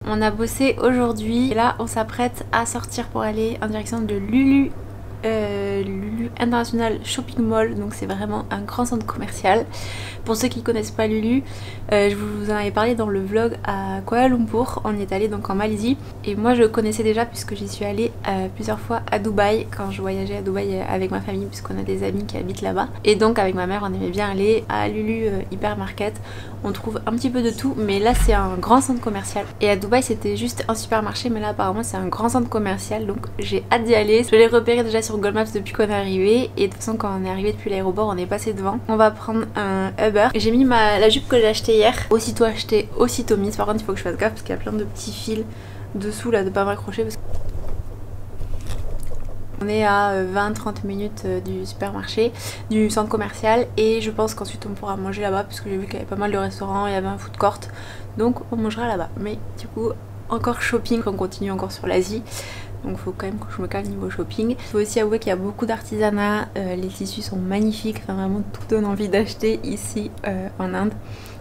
On a bossé aujourd'hui et là on s'apprête à sortir pour aller en direction de Lulu. Lulu International Shopping Mall, donc c'est vraiment un grand centre commercial. Pour ceux qui connaissent pas Lulu, je vous en avais parlé dans le vlog à Kuala Lumpur. On y est allé donc en Malaisie et moi je connaissais déjà puisque j'y suis allée plusieurs fois à Dubaï quand je voyageais à Dubaï avec ma famille puisqu'on a des amis qui habitent là-bas. Et donc avec ma mère on aimait bien aller à Lulu Hypermarket. On trouve un petit peu de tout, mais là c'est un grand centre commercial. Et à Dubaï c'était juste un supermarché, mais là apparemment c'est un grand centre commercial, donc j'ai hâte d'y aller. Je l'ai repéré déjà sur Google Maps depuis qu'on est arrivé, et de toute façon quand on est arrivé depuis l'aéroport on est passé devant. On va prendre un Uber. J'ai mis la jupe que j'ai achetée hier, aussitôt achetée, aussitôt mise. Par contre il faut que je fasse gaffe parce qu'il y a plein de petits fils dessous là, de pas m'accrocher parce que... On est à 20-30 minutes du supermarché, du centre commercial, et je pense qu'ensuite on pourra manger là-bas parce que j'ai vu qu'il y avait pas mal de restaurants, il y avait un food court, donc on mangera là-bas. Mais du coup encore shopping, on continue encore sur l'Asie, donc faut quand même que je me calme niveau shopping. Il faut aussi avouer qu'il y a beaucoup d'artisanat, les tissus sont magnifiques, enfin vraiment tout donne envie d'acheter ici en Inde.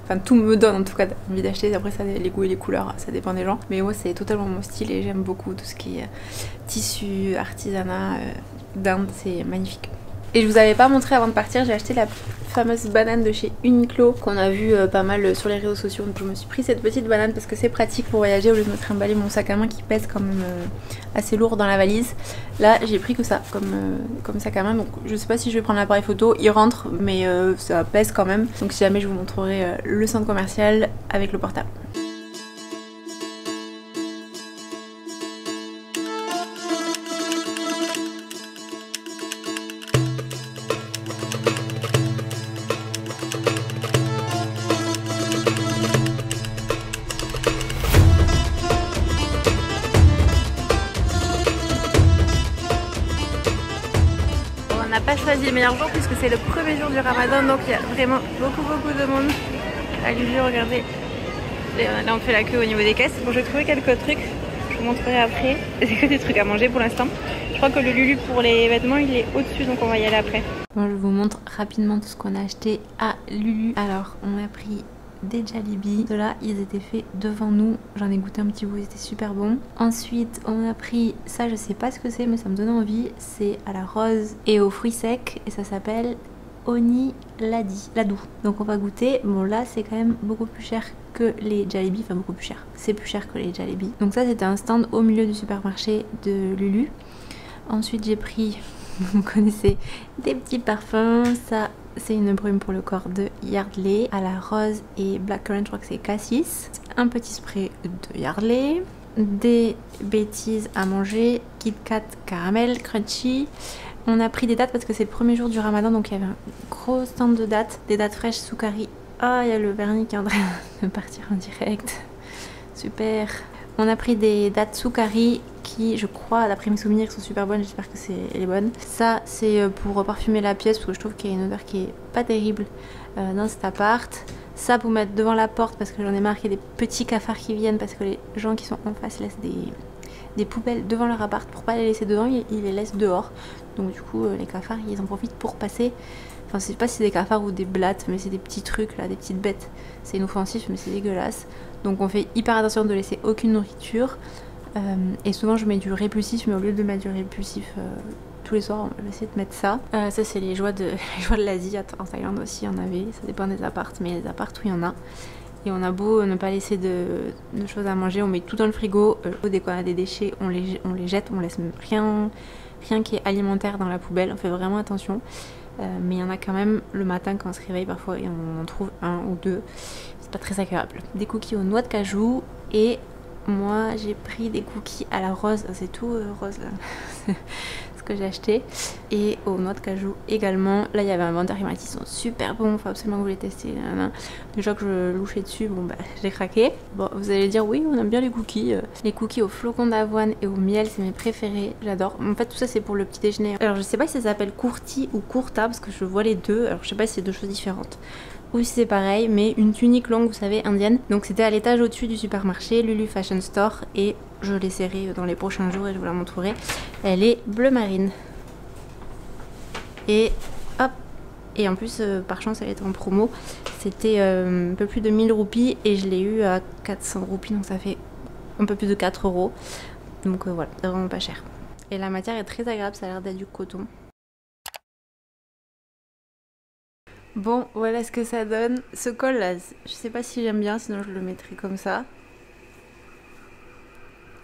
Enfin tout me donne en tout cas envie d'acheter, après ça les goûts et les couleurs ça dépend des gens, mais moi c'est totalement mon style et j'aime beaucoup tout ce qui est tissu, artisanat d'Inde, c'est magnifique. Et je vous avais pas montré avant de partir, j'ai acheté la fameuse banane de chez Uniqlo qu'on a vu pas mal sur les réseaux sociaux, donc je me suis pris cette petite banane parce que c'est pratique pour voyager au lieu de me trimballer mon sac à main qui pèse quand même assez lourd dans la valise. Là j'ai pris que ça comme sac à main, donc je sais pas si je vais prendre l'appareil photo, il rentre mais ça pèse quand même, donc si jamais je vous montrerai le centre commercial avec le portable. On n'a pas choisi le meilleur jour puisque c'est le premier jour du Ramadan, donc il y a vraiment beaucoup de monde à Lulu. Regardez, là on fait la queue au niveau des caisses. Bon, j'ai trouvé quelques trucs, je vous montrerai après. C'est que des trucs à manger pour l'instant. Je crois que le Lulu pour les vêtements il est au-dessus, donc on va y aller après. Bon, je vous montre rapidement tout ce qu'on a acheté à Lulu. Alors on a pris des Jollibee, ceux-là ils étaient faits devant nous, j'en ai goûté un petit bout, ils étaient super bons. Ensuite on a pris ça, je sais pas ce que c'est mais ça me donne envie, c'est à la rose et aux fruits secs et ça s'appelle Oni Ladou. Donc on va goûter. Bon là c'est quand même beaucoup plus cher que les Jollibee, enfin beaucoup plus cher, c'est plus cher que les Jollibee. Donc ça c'était un stand au milieu du supermarché de Lulu. Ensuite j'ai pris, vous connaissez, des petits parfums, ça c'est une brume pour le corps de Yardley à la rose et blackcurrant, je crois que c'est cassis. Un petit spray de Yardley, des bêtises à manger, Kit Kat caramel crunchy. On a pris des dates parce que c'est le premier jour du Ramadan, donc il y avait un gros stand de dates, des dates fraîches Soukari. Ah, il y a le vernis qui est en train de partir en direct, super. On a pris des dates Soukari qui, je crois, d'après mes souvenirs, sont super bonnes. J'espère que c'est les bonnes. Ça, c'est pour parfumer la pièce parce que je trouve qu'il y a une odeur qui est pas terrible dans cet appart. Ça pour mettre devant la porte parce que j'en ai marre qu'il y ait des petits cafards qui viennent parce que les gens qui sont en face laissent des poubelles devant leur appart pour pas les laisser dedans, ils les laissent dehors. Donc du coup, les cafards, ils en profitent pour passer. Enfin, je sais pas si c'est des cafards ou des blattes, mais c'est des petits trucs là, des petites bêtes. C'est inoffensif, mais c'est dégueulasse. Donc on fait hyper attention de laisser aucune nourriture. Et souvent je mets du répulsif, mais au lieu de mettre du répulsif tous les soirs, on va essayer de mettre ça. Ça c'est les joies de l'Asie. En Thaïlande aussi on avait, ça dépend des apparts, mais les apparts où il y en a. Et on a beau ne pas laisser de choses à manger, on met tout dans le frigo. Dès qu'on a des déchets, on les jette, on laisse rien qui est alimentaire dans la poubelle, on fait vraiment attention. Mais il y en a quand même le matin quand on se réveille parfois et on en trouve un ou deux. C'est pas très agréable. Des cookies aux noix de cajou et moi j'ai pris des cookies à la rose, c'est tout rose là, c'est ce que j'ai acheté, et aux noix de cajou également. Là il y avait un vendeur qui m'a dit ils sont super bons, faut absolument que vous les testiez. Déjà que je louchais dessus, bon bah j'ai craqué. Bon vous allez dire oui on aime bien les cookies. Les cookies aux flocons d'avoine et au miel c'est mes préférés, j'adore. En fait tout ça c'est pour le petit déjeuner. Alors je sais pas si ça s'appelle courti ou courta parce que je vois les deux, alors je sais pas si c'est deux choses différentes. Oui c'est pareil, mais une tunique longue vous savez indienne. Donc c'était à l'étage au-dessus du supermarché Lulu Fashion Store et je l'essaierai dans les prochains jours et je vous la montrerai. Elle est bleu marine et hop, et en plus par chance elle était en promo, c'était un peu plus de 1000 roupies et je l'ai eu à 400 roupies, donc ça fait un peu plus de 4 €. Donc voilà, c'est vraiment pas cher. Et la matière est très agréable, ça a l'air d'être du coton. Bon, voilà ce que ça donne. Ce col là, je sais pas si j'aime bien, sinon je le mettrai comme ça.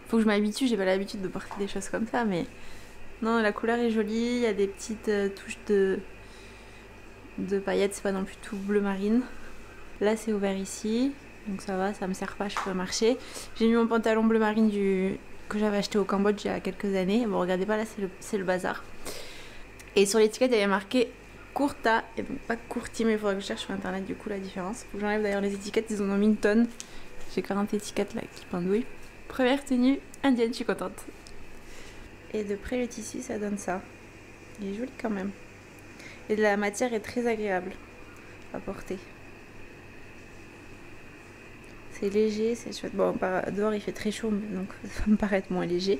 Faut que je m'habitue, j'ai pas l'habitude de porter des choses comme ça, mais non, la couleur est jolie, il y a des petites touches de paillettes, c'est pas non plus tout bleu marine. Là c'est ouvert ici, donc ça va, ça me sert pas, je peux marcher. J'ai mis mon pantalon bleu marine que j'avais acheté au Cambodge il y a quelques années. Bon, regardez pas, là c'est le bazar. Et sur l'étiquette il y avait marqué Kurta, et donc pas Kurti, mais il faudrait que je cherche sur internet du coup la différence. Faut que j'enlève d'ailleurs les étiquettes, ils en ont mis une tonne. J'ai 40 étiquettes là qui pendouillent. Première tenue indienne, je suis contente. Et de près le tissu ça donne ça. Il est joli quand même. Et la matière est très agréable à porter. C'est léger, c'est chouette. Bon, dehors il fait très chaud, donc ça va me paraître moins léger.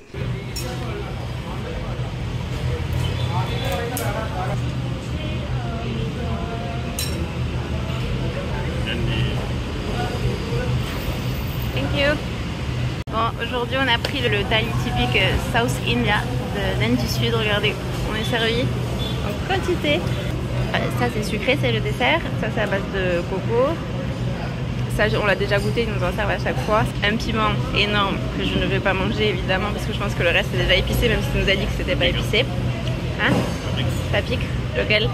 Thank you. Bon, aujourd'hui on a pris le thali typique South India d'Inde du Sud. Regardez, on est servi en quantité. Ça c'est sucré, c'est le dessert. Ça c'est à base de coco. Ça on l'a déjà goûté, ils nous en servent à chaque fois. Un piment énorme que je ne vais pas manger évidemment parce que je pense que le reste est déjà épicé, même s'il nous a dit que c'était pas épicé. Hein? Ça pique? Lequel?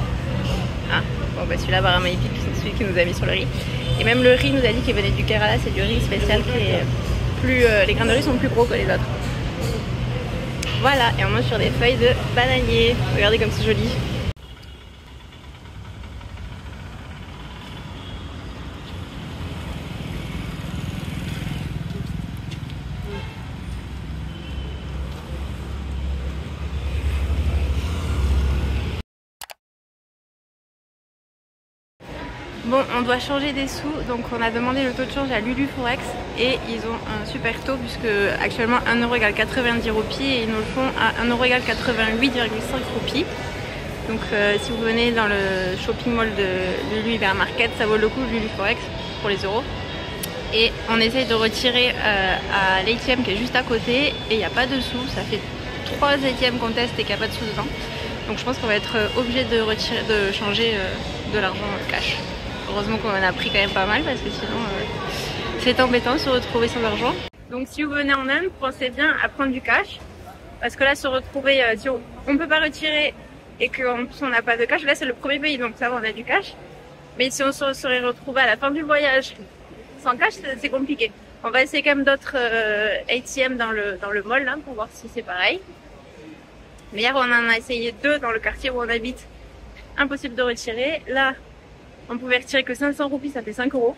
Ah, bon bah celui-là apparemment il pique, c'est celui qui nous a mis sur le riz. Et même le riz nous a dit qu'il venait du Kerala, c'est du riz spécial qui est plus... les grains de riz sont plus gros que les autres. Voilà, et on mange sur des feuilles de bananier. Regardez comme c'est joli. Bon, on doit changer des sous, donc on a demandé le taux de change à Lulu Forex et ils ont un super taux puisque actuellement 1 € égale 90 roupies et ils nous le font à 1 € égale 88,5 roupies. Donc si vous venez dans le shopping mall de Lulu Hypermarket, ça vaut le coup Lulu Forex pour les euros. Et on essaye de retirer à l'ATM qui est juste à côté et il n'y a pas de sous, ça fait 3 ATM qu'on teste et qu'il n'y a pas de sous dedans. Donc je pense qu'on va être obligé de changer de l'argent cash. Heureusement qu'on en a pris quand même pas mal parce que sinon c'est embêtant de se retrouver sans argent. Donc si vous venez en Inde, pensez bien à prendre du cash parce que là se retrouver, si on ne peut pas retirer et qu'en plus on n'a pas de cash, là c'est le premier pays donc ça va, on a du cash. Mais si on se serait retrouvé à la fin du voyage sans cash, c'est compliqué. On va essayer quand même d'autres ATM dans le mall là, pour voir si c'est pareil. Mais hier on en a essayé 2 dans le quartier où on habite. Impossible de retirer. Là on pouvait retirer que 500 roupies, ça fait 5 €,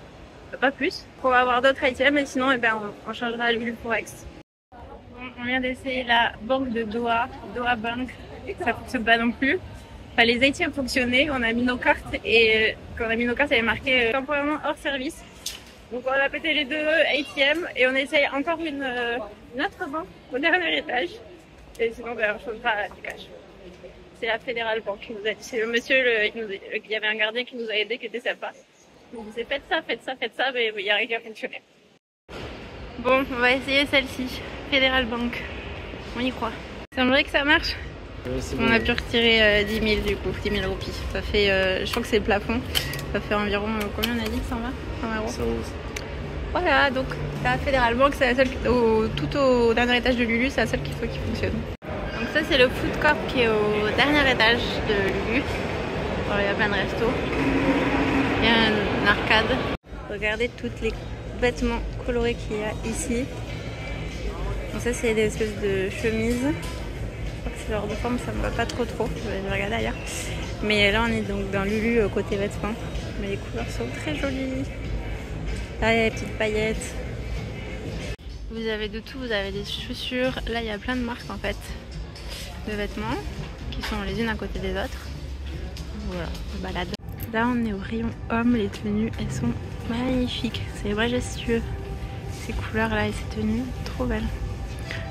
pas plus. On va avoir d'autres ATM, mais sinon eh ben, on changera à Lulu Forex. On vient d'essayer la banque de Doha Bank, et ça fonctionne pas non plus. Enfin, les ATM fonctionnaient, on a mis nos cartes et quand on a mis nos cartes, il y avait marqué temporairement hors service. Donc on a pété les 2 ATM et on essaye encore une autre banque au dernier étage. Et sinon ben, on changera du cash. C'est la Federal Bank qui nous a dit, c'est le monsieur, il y avait un gardien qui nous a aidé qui était sympa. Il nous disait faites ça, mais il n'y a rien qui a fonctionné. Bon, on va essayer celle-ci, Federal Bank. On y croit. Ça semblerait que ça marche. On a pu retirer 10 000 du coup, 10 000 roupies. Ça fait, je crois que c'est le plafond. Ça fait environ, combien on a dit, 120 €? 100 €. Voilà, donc la Federal Bank, c'est la seule, tout au dernier étage de Lulu, c'est la seule qu'il faut qui fonctionne. Donc ça c'est le food court qui est au dernier étage de Lulu. Alors, il y a plein de restos. Il y a un arcade. Regardez toutes les vêtements colorés qu'il y a ici. Donc ça c'est des espèces de chemises. Je crois que c'est leur de forme, ça me va pas trop. Je vais regarder ailleurs. Mais là on est donc dans Lulu côté vêtements. Mais les couleurs sont très jolies. Là il y a les petites paillettes. Vous avez de tout, vous avez des chaussures. Là il y a plein de marques en fait de vêtements qui sont les unes à côté des autres. Voilà, on balade. Là on est au rayon hommes, les tenues elles sont magnifiques, c'est majestueux. Ces couleurs là et ces tenues, trop belles.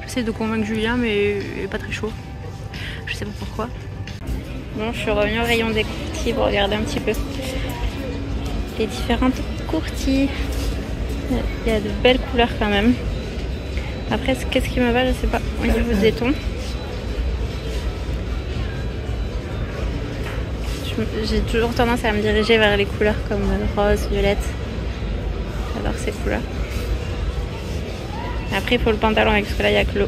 J'essaie de convaincre Julien mais il est pas très chaud. Je sais pas pourquoi. Bon, je suis revenue au rayon des courtis pour regarder un petit peu les différentes courtis. Il y a de belles couleurs quand même. Après, qu'est-ce qui me va, je sais pas, au niveau des tons. J'ai toujours tendance à me diriger vers les couleurs comme rose, violette. J'adore ces couleurs. Après, il faut le pantalon avec ce que là, il n'y a que l'eau.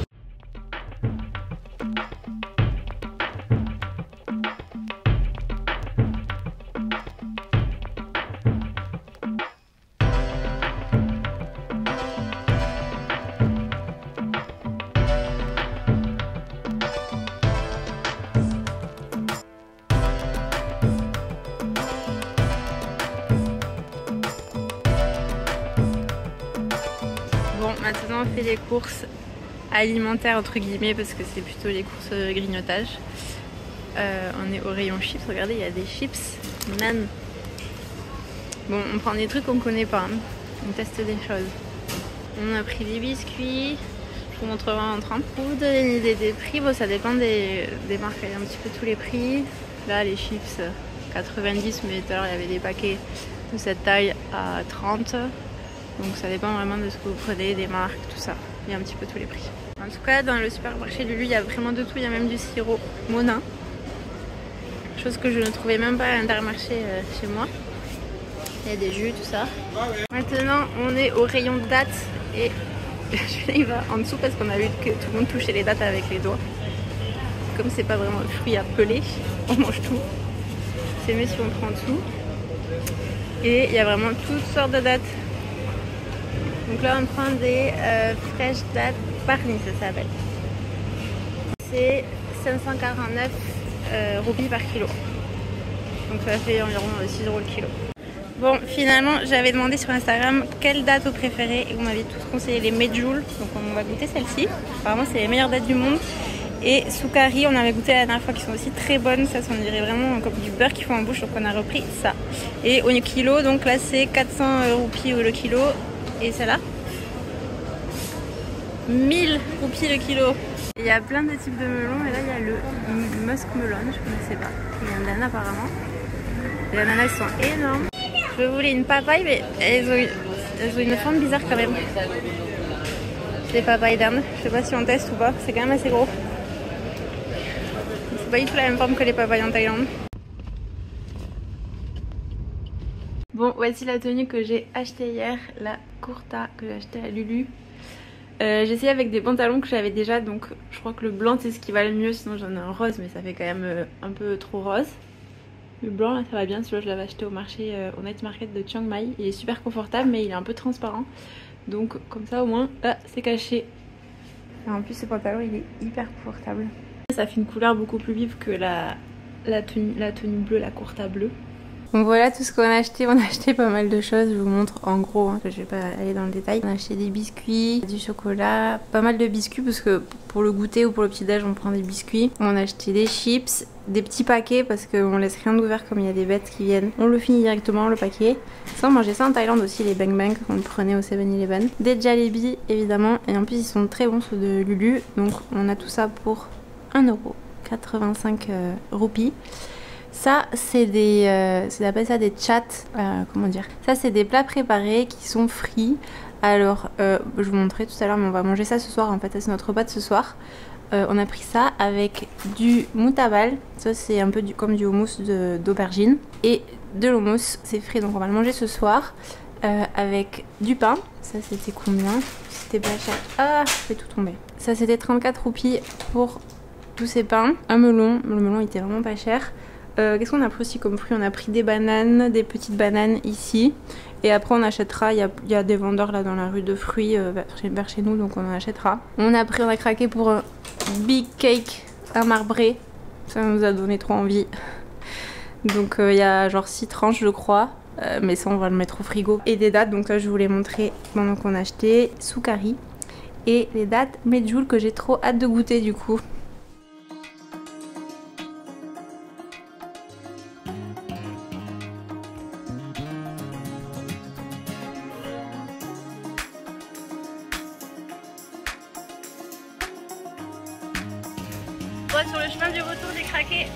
Bon, maintenant on fait les courses alimentaires entre guillemets parce que c'est plutôt les courses grignotage. On est au rayon chips, regardez il y a des chips nan. Bon, on prend des trucs qu'on connaît pas, hein. On teste des choses. On a pris des biscuits, je vous montrerai entre un pour vous donner une idée des prix. Bon, ça dépend des marques, il y a un petit peu tous les prix. Là les chips 90, mais tout à l'heure il y avait des paquets de cette taille à 30. Donc ça dépend vraiment de ce que vous prenez, des marques, tout ça. Il y a un petit peu tous les prix. En tout cas, dans le supermarché Lulu, il y a vraiment de tout. Il y a même du sirop Monin. Chose que je ne trouvais même pas à l'Intermarché chez moi. Il y a des jus, tout ça. Maintenant, on est au rayon dates. Et il va en dessous parce qu'on a vu que tout le monde touchait les dates avec les doigts. Comme c'est pas vraiment un fruit à peler, on mange tout. C'est mieux si on prend tout. Et il y a vraiment toutes sortes de dates. Donc là on prend des Fresh Date Barney, ça s'appelle. C'est 549 roupies par kilo. Donc ça fait environ 6 € le kilo. Bon, finalement j'avais demandé sur Instagram quelle date vous préférez et vous m'avez tous conseillé les Medjool. Donc on va goûter celle-ci. Apparemment c'est les meilleures dates du monde. Et Soukari, on avait goûté la dernière fois, qui sont aussi très bonnes. Ça, on dirait vraiment comme du beurre qu'ils font en bouche. Donc on a repris ça. Et au kilo, donc là c'est 400 roupies le kilo. Et celle-là 1000 roupies le kilo. Il y a plein de types de melons. Et là il y a le muskmelon, je connaissais pas. Il y a un ananas apparemment. Les ananas sont énormes. Je voulais une papaye, mais elles ont une forme bizarre quand même. Les papayes d'Inde. Je sais pas si on teste ou pas. C'est quand même assez gros. C'est pas du tout la même forme que les papayes en Thaïlande. Bon, voici la tenue que j'ai achetée hier, la kurta que j'ai achetée à Lulu. J'ai essayé avec des pantalons que j'avais déjà, donc je crois que le blanc c'est ce qui va le mieux, sinon j'en ai un rose mais ça fait quand même un peu trop rose. Le blanc là ça va bien, celui-là je l'avais acheté au marché, au Night Market de Chiang Mai. Il est super confortable mais il est un peu transparent, donc comme ça au moins là c'est caché. Et en plus ce pantalon il est hyper confortable. Ça fait une couleur beaucoup plus vive que la tenue bleue, la kurta bleue. Donc voilà tout ce qu'on a acheté. On a acheté pas mal de choses, je vous montre en gros, hein, que je vais pas aller dans le détail. On a acheté des biscuits, du chocolat, pas mal de biscuits parce que pour le goûter ou pour le petit déj on prend des biscuits. On a acheté des chips, des petits paquets parce qu'on laisse rien d'ouvert comme il y a des bêtes qui viennent. On le finit directement le paquet. Ça on mangeait ça en Thaïlande aussi, les bang bang qu'on prenait au 7-Eleven. Des jalebi évidemment, et en plus ils sont très bons ceux de Lulu. Donc on a tout ça pour 1,85 € roupies. Ça c'est des, on appelle ça des chats, comment dire. Ça c'est des plats préparés qui sont frits. Alors je vous montrerai tout à l'heure, mais on va manger ça ce soir en fait, c'est notre repas de ce soir. On a pris ça avec du moutabal, ça c'est un peu comme du houmous d'aubergine. Et de l'houmous, c'est frit, donc on va le manger ce soir. Avec du pain, ça c'était combien? C'était pas cher. Ah, je fais tout tomber. Ça c'était 34 roupies pour tous ces pains. Un melon, le melon il était vraiment pas cher. Qu'est-ce qu'on a pris aussi comme fruits? On a pris des bananes, des petites bananes ici. Et après on achètera, il y a des vendeurs là dans la rue de fruits vers chez nous, donc on en achètera. On a craqué pour un big cake à marbré. Ça nous a donné trop envie. Donc il y a genre 6 tranches je crois. Mais ça on va le mettre au frigo. Et des dates, donc là je vous les montrer pendant qu'on a acheté. Soukari. Et les dates Medjool que j'ai trop hâte de goûter du coup. Sur le chemin du retour, j'ai craqué